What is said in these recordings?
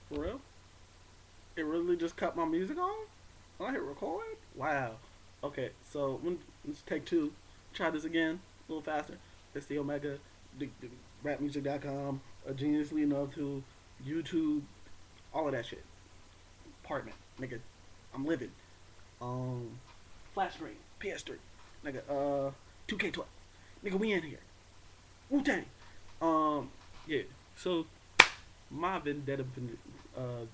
For real? It really just cut my music off? When I hit record? Wow. Okay, so let's take two. Try this again, a little faster. It's the Omega, the rapmusic.com, a geniusly enough to YouTube, all of that shit. Apartment, nigga. I'm living. Um, Flash screen, PS3, nigga. 2K12, nigga. We in here. Wu Tang. Um, yeah. So my Vendetta uh,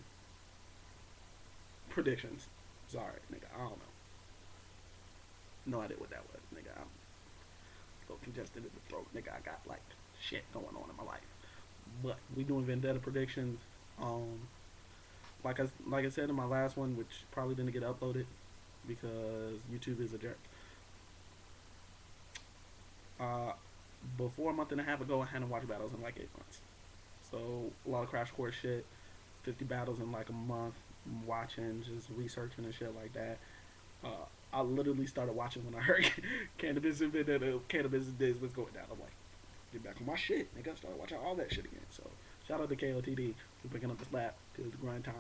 predictions. Sorry, nigga. I don't know. No idea what that was, nigga. I'm so congested in the throat, nigga. I got like shit going on in my life. But we doing Vendetta predictions. Um, like I said in my last one, which probably didn't get uploaded because YouTube is a jerk. Uh, Before a month and a half ago, I hadn't watched battles in like 8 months. So a lot of crash course shit. 50 battles in like a month. Watching, just researching and shit like that. I literally started watching when I heard cannabis and Vendetta, cannabis days was going down. I'm like, get back on my shit, nigga. Started watching all that shit again. So shout out to Kotd for picking up the slap. It was the grind time.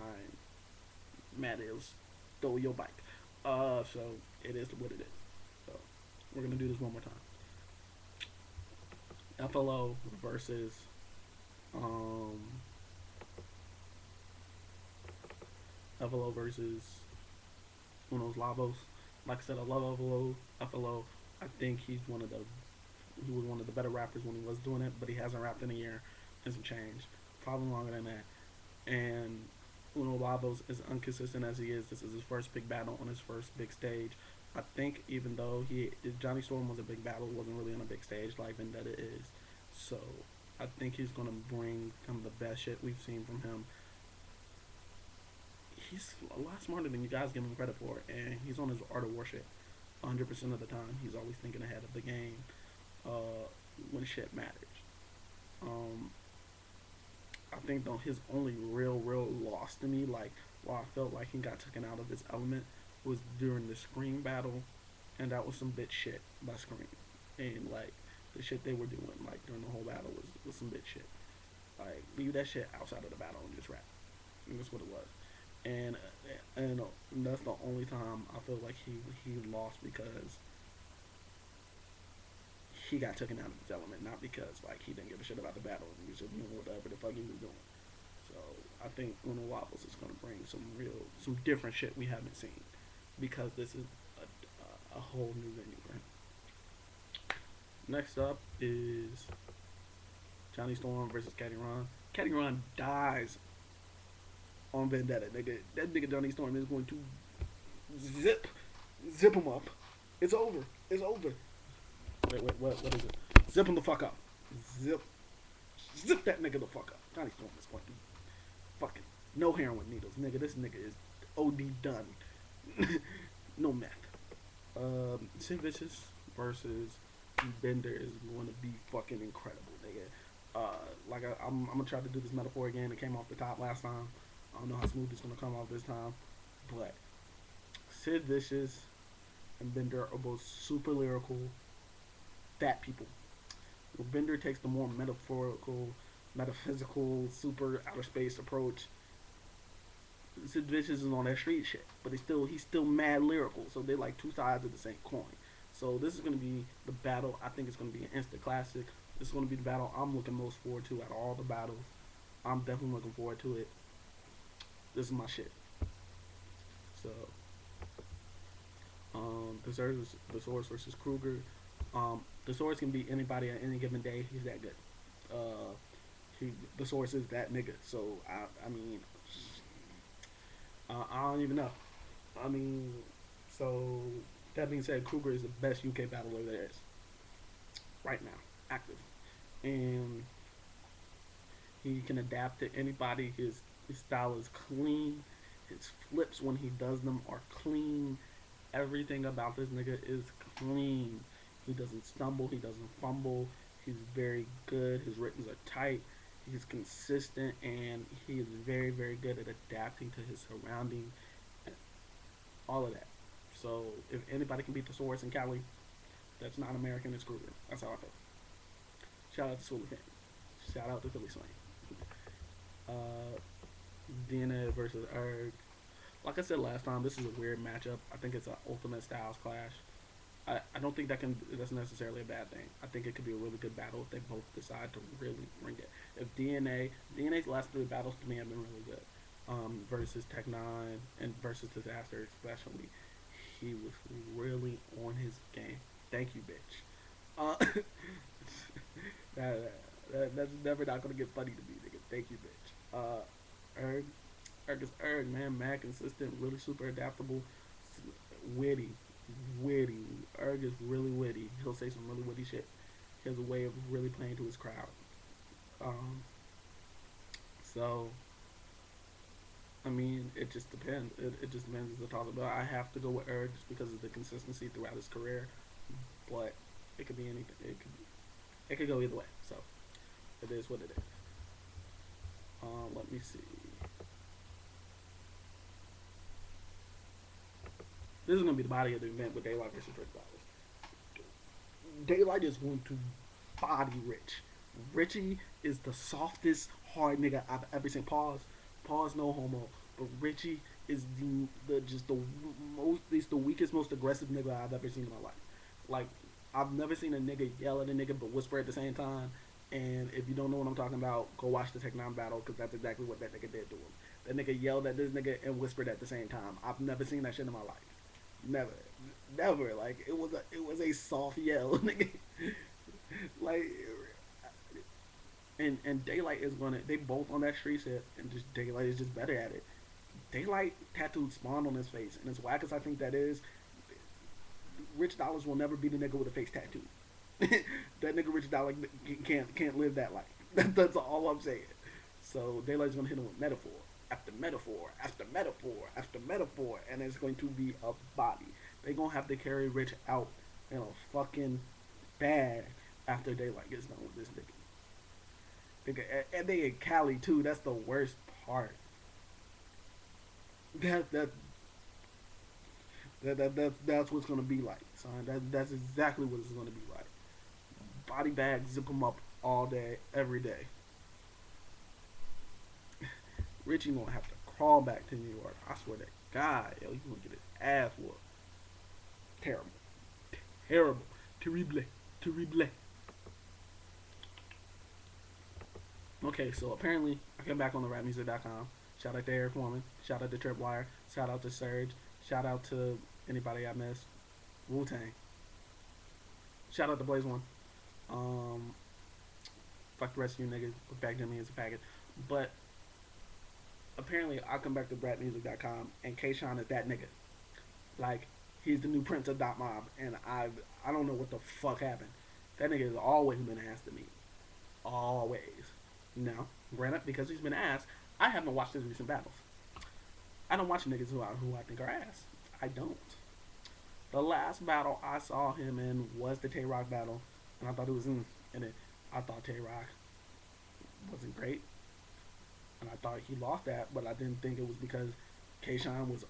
Matt is throw your bike. So it is what it is. So we're gonna do this one more time. F.L.O versus um F.L.O versus Unos Lavos. Like I said, I love F.L.O. F.L.O. I think he was one of the better rappers when he was doing it, but he hasn't rapped in a year and some change, probably longer than that. And Uno Lavos, as inconsistent as he is, this is his first big battle on his first big stage. I think even though Johnny Storm was a big battle, it wasn't really on a big stage like Vendetta is. So I think he's gonna bring some of the best shit we've seen from him. He's a lot smarter than you guys give him credit for, and he's on his art of war shit 100% of the time. He's always thinking ahead of the game when shit matters. Um, I think though his only real loss to me, like where I felt like he got taken out of his element, was during the Scream battle, and that was some bitch shit by Scream, and like the shit they were doing like during the whole battle was some bitch shit. Like leave that shit outside of the battle and just rap. And that's what it was. And that's the only time I feel like he lost because he got taken out of his element, not because like he didn't give a shit about the battle and he was just doing whatever the fuck he was doing. So I think Uno Waffles is gonna bring some different shit we haven't seen because this is a whole new venue for him. Next up is Johnny Storm versus Caddy Ron. Caddy Ron dies on Vendetta. Nigga, that nigga Johnny Storm is going to zip zip him up. It's over. It's over. Wait, what is it? Zip him the fuck up. Zip zip that nigga the fuck up. Johnny Storm is going to fucking no heroin needles, nigga. This nigga is OD done. No meth. Sid Vicious versus Bender is going to be fucking incredible, nigga. I'm gonna try to do this metaphor again. It came off the top last time. I don't know how smooth it's gonna come off this time, but Sid Vicious and Bender are both super lyrical, fat people. Well, Bender takes the more metaphorical, metaphysical, super outer space approach. Sid Vicious is on that street shit, but he's still mad lyrical. So they're like two sides of the same coin. So this is gonna be the battle. I think it's gonna be an instant classic. This is gonna be the battle I'm looking most forward to out of all the battles. I'm definitely looking forward to it. This is my shit. So the Source versus Kruger. The Source can beat anybody on any given day. He's that good. Uh, the Source is that nigga. So I mean, I don't even know. I mean, so that being said, Kruger is the best UK battler there is right now, active, and he can adapt to anybody. His style is clean. His flips when he does them are clean. Everything about this nigga is clean. He doesn't stumble. He doesn't fumble. He's very good. His writtens are tight. He's consistent, and he is very good at adapting to his surroundings. All of that. So if anybody can beat the Source in Cali, that's not American. It's Kruger. That's how I feel. Shout out to Swilly fans. Shout out to Philly Slang. Uh, DNA versus Erg. Like I said last time, this is a weird matchup. I think it's an ultimate styles clash. I don't think that's necessarily a bad thing. I think it could be a really good battle if they both decide to really bring it. If DNA's last three battles to me have been really good. Versus Tech Nine and versus Disaster especially, he was really on his game. Thank you, bitch. Uh, that's never not gonna get funny to me, nigga. Thank you, bitch. Erg, Erg is Erg, man. Mad consistent, really super adaptable, witty, witty. Erg is really witty. He'll say some really witty shit. He has a way of really playing to his crowd. Um, so I mean, it just depends. It just depends as I talk about. I have to go with Erg just because of the consistency throughout his career, but it could be anything. It could go either way. So it is what it is. Let me see. This is gonna be the body of the event with Daylight versus Rich Dollars. Daylight is going to body Rich. Richie is the softest hard nigga I've ever seen. Pause, no homo. But Richie is the just the most, he's the weakest, most aggressive nigga I've ever seen in my life. Like, I've never seen a nigga yell at a nigga but whisper at the same time. And if you don't know what I'm talking about, go watch the Tech 9 battle because that's exactly what that nigga did to him. That nigga yelled at this nigga and whispered at the same time. I've never seen that shit in my life. Never, never. Like, it was a soft yell, nigga. Like, and Daylight is gonna, they both on that street shit, and just Daylight is just better at it. Daylight tattooed Spawn on his face, and as whack as I think that is, Rich Dollars will never be the nigga with a face tattoo. That nigga Rich Dollar can't live that life. That's all I'm saying. So Daylight's gonna hit him with metaphor after metaphor after metaphor after metaphor, and it's going to be a body. They gonna have to carry Rich out in a fucking bag after Daylight gets done with this nigga. And they in Cali too. That's the worst part. That that that's what's gonna be like, son. That's exactly what it's gonna be like. Body bag, zip them up all day, every day. Richie gonna have to crawl back to New York. I swear to God, yo, he gonna get his ass whooped. Terrible, terrible, terrible, terrible. Okay, so apparently I came back on the rapmusic.com. Shout out to Eric Foreman. Shout out to Tripwire. Shout out to Surge. Shout out to anybody I missed. Wu Tang. Shout out to Blaze One. Um, Fuck the rest of you niggas. Put back to me as a package. But apparently I come back to rapmusic.com and K-Shine is that nigga. Like, he's the new Prince of Dot Mob, and I don't know what the fuck happened. That nigga has always been ass to me. Always. Now, granted, because he's been ass, I haven't watched his recent battles. I don't watch niggas who I think are ass. I don't. The last battle I saw him in was the Tay Rock battle, and I thought it was in it. I thought Tay Rock wasn't great, and I thought he lost that, but I didn't think it was because K-Shine was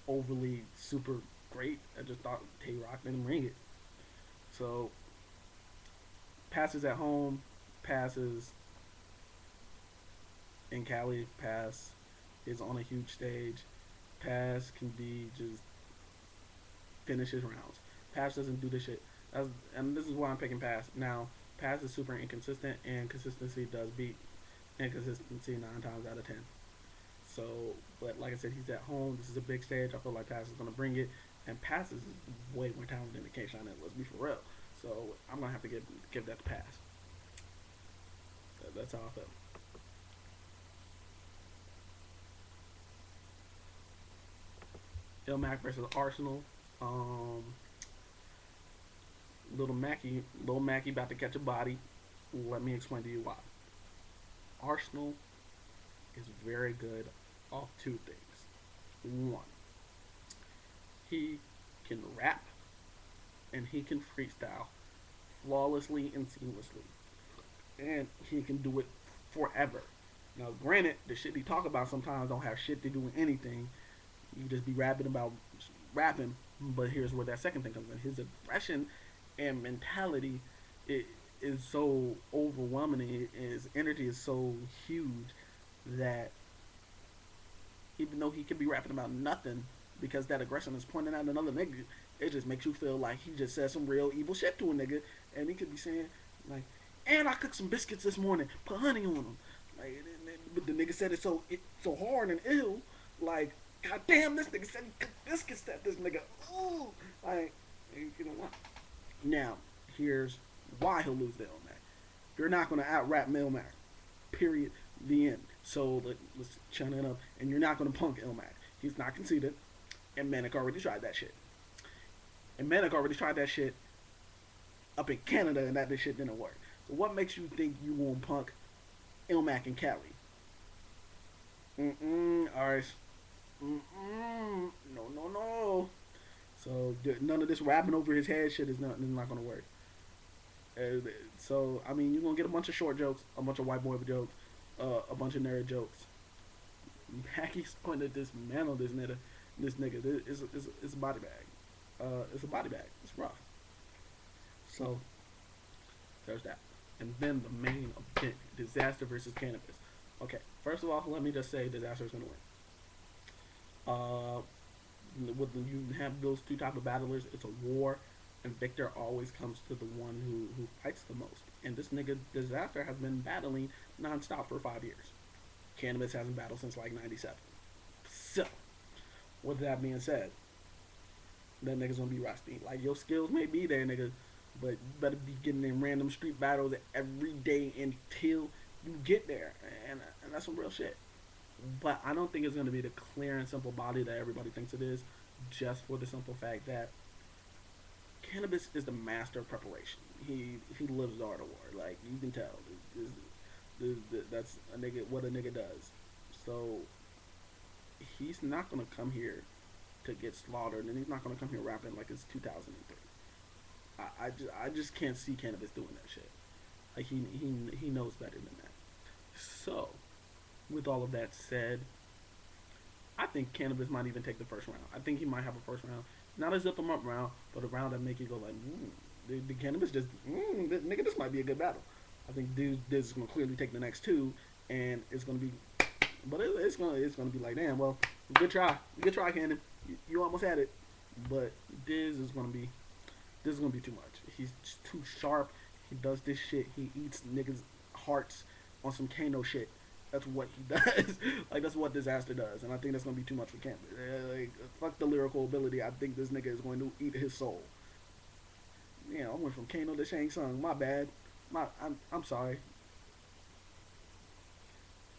overly super great. I just thought Tay Rock didn't ring it. So, passes at home, passes in Cali, pass is on a huge stage. Pass can be just finish his rounds. Pass doesn't do this shit. And this is why I'm picking Pass. Now, Pass is super inconsistent, and consistency does beat inconsistency 9 times out of 10. So, but like I said, he's at home. This is a big stage. I feel like Pass is going to bring it. And Pass is way more talented than the K-Shine. Let's be for real. So, I'm going to have to give that to Pass. That's how I feel. Mac versus Arsenal. Little Mackie about to catch a body. Let me explain to you why. Arsenal is very good off 2 things. 1, he can rap and he can freestyle flawlessly and seamlessly, and he can do it forever. Now, granted, the shit he talk about sometimes don't have shit to do with anything. You just be rapping about rapping, but here's where that second thing comes in. His aggression and mentality is so overwhelming. His energy is so huge that even though he could be rapping about nothing, because that aggression is pointing at another nigga. It just makes you feel like he just said some real evil shit to a nigga, and he could be saying like, "And I cooked some biscuits this morning, put honey on them." Like, but the nigga said so hard and ill. Like, god damn, this nigga said he cooked biscuits at this nigga. Ooh, like, you know what? Now, here's why he'll lose the Ilmac. You're not gonna out rap Ilmac. Period. The end. So let's chun it up. And you're not gonna punk Ilmac. He's not conceited. And Manic already tried that shit. And Manic already tried that shit up in Canada, and that shit didn't work. So what makes you think you won't punk Ilmac and Cali? Alright. No. So none of this rapping over his head shit is not gonna work. So I mean, you're gonna get a bunch of short jokes, a bunch of white boy jokes, a bunch of nerd jokes. Mackey's going to dismantle this nigga. It's a body bag. It's a body bag. It's rough. So there's that. And then the main event: Disaster versus Cannabis. Okay, first of all, let me just say Disaster is gonna win. When you have those two type of battlers, it's a war, and victor always comes to the one who fights the most. And this nigga Disaster has been battling nonstop for 5 years. Cannabis hasn't battled since like '97. So, with that being said, that nigga's gonna be rusty. Like, your skills may be there, nigga, but you better be getting in random street battles every day until you get there, and that's some real shit. But I don't think it's gonna be the clear and simple body that everybody thinks it is, just for the simple fact that Cannabis is the master of preparation. He lives the art of war. Like, you can tell. That's a nigga, what a nigga does. So he's not gonna come here to get slaughtered, and he's not gonna come here rapping like it's 2003. I just can't see Cannabis doing that shit. Like, he knows better than that. So, with all of that said, I think Cannabis might even take the first round. I think he might have a first round, not a zip him up round, but a round that make you go like, the Cannabis just, nigga, this might be a good battle. I think this is gonna clearly take the next two, and it's gonna be, but it's gonna be like, damn, well, good try, Cannon, you almost had it, but this is gonna be too much. He's just too sharp. He does this shit. He eats niggas' hearts on some Kano shit. That's what he does. Like, that's what Disaster does, and I think that's gonna be too much for Cannabis. Like, fuck the lyrical ability. I think this nigga is going to eat his soul. Yeah, I went from Kano to Shang Tsung. My bad. I'm sorry.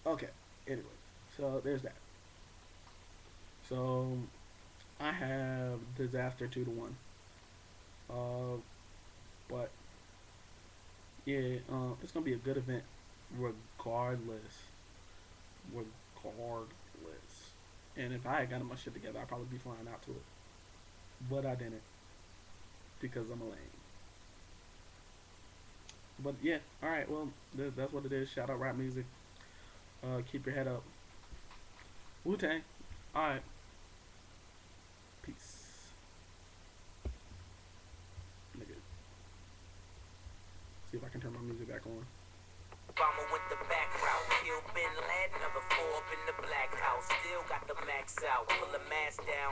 Okay. Anyway, so there's that. So I have Disaster 2-1. But yeah, it's gonna be a good event, regardless. And if I had gotten my shit together, I'd probably be flying out to it. But I didn't, because I'm a lame. But yeah, alright, well, that's what it is. Shout out rap music. Keep your head up. Wu-Tang. Alright. Peace. Nigga. See if I can turn my music back on. Obama went the back route, killed Bin Laden, another 4 up in the black house. Still got the max out, pull the mask down.